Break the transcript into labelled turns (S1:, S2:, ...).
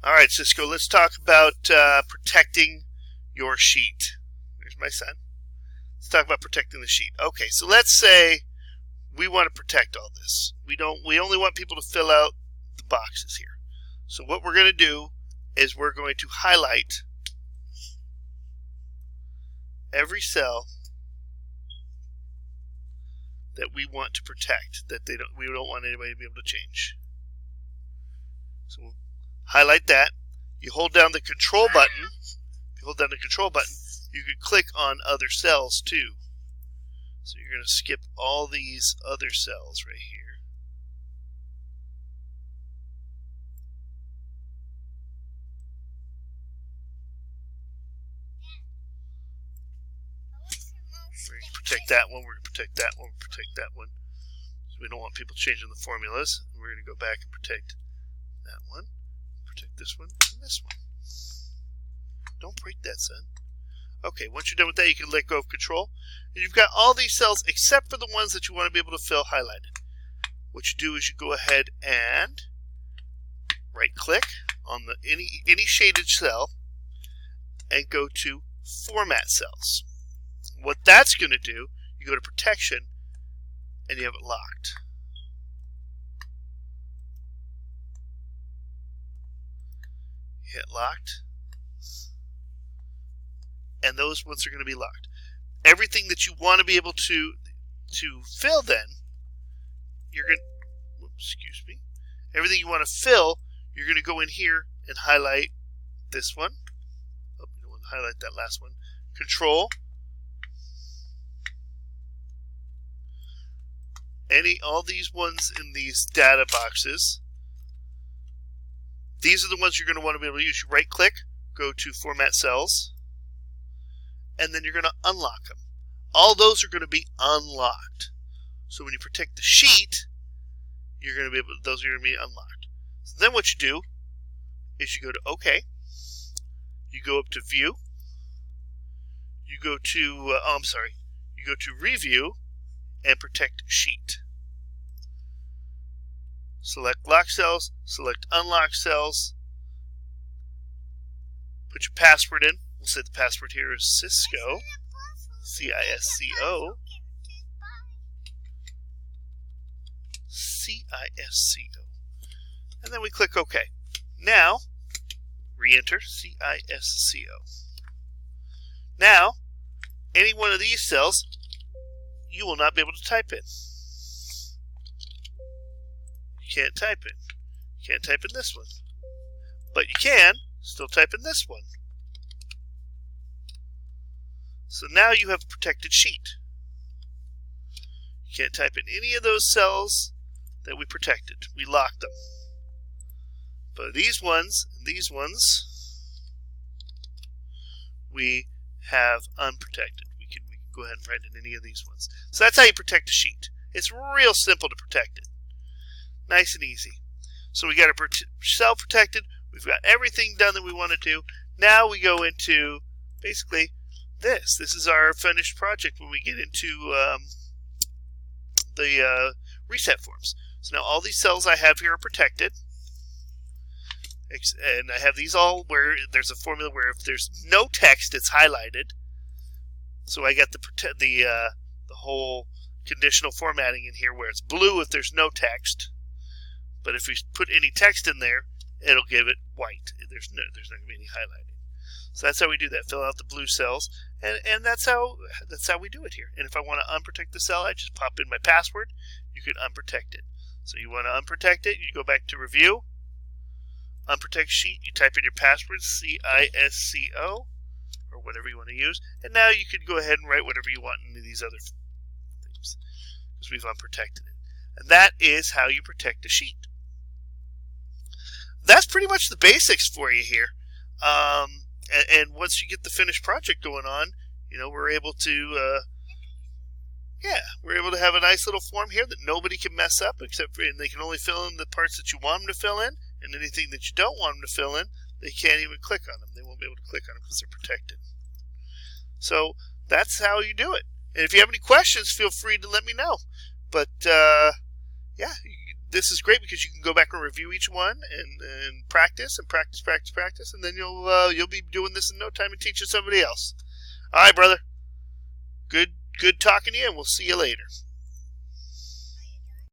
S1: All right, Cisco, let's talk about protecting your sheet. There's my son. Let's talk about protecting the sheet. Okay, so let's say we want to protect all this. We only want people to fill out the boxes here. So what we're going to do is we're going to highlight every cell that we want to protect, that we don't want anybody to be able to change. So we'll highlight that. You hold down the control button. If you hold down the control button, you can click on other cells too. So you're going to skip all these other cells right here. We're going to protect that one. We're going to protect that one. Protect that one. So we don't want people changing the formulas. We're going to go back and protect that one. Protect this one and this one. Don't break that, son. Okay, once you're done with that, you can let go of control. And you've got all these cells except for the ones that you want to be able to fill highlighted. What you do is you go ahead and right-click on any shaded cell and go to Format Cells. What that's going to do, you go to Protection and you have it locked. You hit Locked. And those ones are going to be locked. Everything that you want to be able to fill, then you're going to, excuse me, everything you want to fill, you're going to go in here and highlight this one. Oh, you don't want to highlight that last one. Control. All these ones in these data boxes. These are the ones you're going to want to be able to use. You right click, go to Format Cells, and then you're going to unlock them. All those are going to be unlocked. So when you protect the sheet, you're going to be able. Those are going to be unlocked. So then what you do is you go to OK. You go up to View. You go to You go to Review and Protect Sheet. Select Lock Cells. Select Unlock Cells. Put your password in. We'll say the password here is Cisco, C-I-S-C-O, C-I-S-C-O, and then we click OK. Now, re-enter C-I-S-C-O. Now, any one of these cells, you will not be able to type in. You can't type in. You can't type in this one. But you can still type in this one. So now you have a protected sheet. You can't type in any of those cells that we protected. We locked them. But these ones and these ones, we have unprotected. We can go ahead and write in any of these ones. So that's how you protect a sheet. It's real simple to protect it. Nice and easy. So we got our cell protected. We've got everything done that we want to do. Now we go into basically this. This is our finished project when we get into the reset forms. So now all these cells I have here are protected. And I have these all where there's a formula where if there's no text, it's highlighted. So I got the whole conditional formatting in here where it's blue if there's no text. But if we put any text in there, it'll give it white. There's not going to be any highlighting. So that's how we do that. Fill out the blue cells, and that's how we do it here. And if I want to unprotect the cell, I just pop in my password. You can unprotect it. So you want to unprotect it, you go back to Review, Unprotect Sheet, you type in your password, C-I-S-C-O, or whatever you want to use, and now you can go ahead and write whatever you want into these other things, because we've unprotected it. And that is how you protect a sheet. That's pretty much the basics for you here. And once you get the finished project going on, we're able to, we're able to have a nice little form here that nobody can mess up, and they can only fill in the parts that you want them to fill in, and anything that you don't want them to fill in, they can't even click on them. They won't be able to click on them because they're protected. So that's how you do it. And if you have any questions, feel free to let me know. But this is great because you can go back and review each one and practice, and then you'll be doing this in no time and teaching somebody else. All right, brother. Good talking to you, and we'll see you later.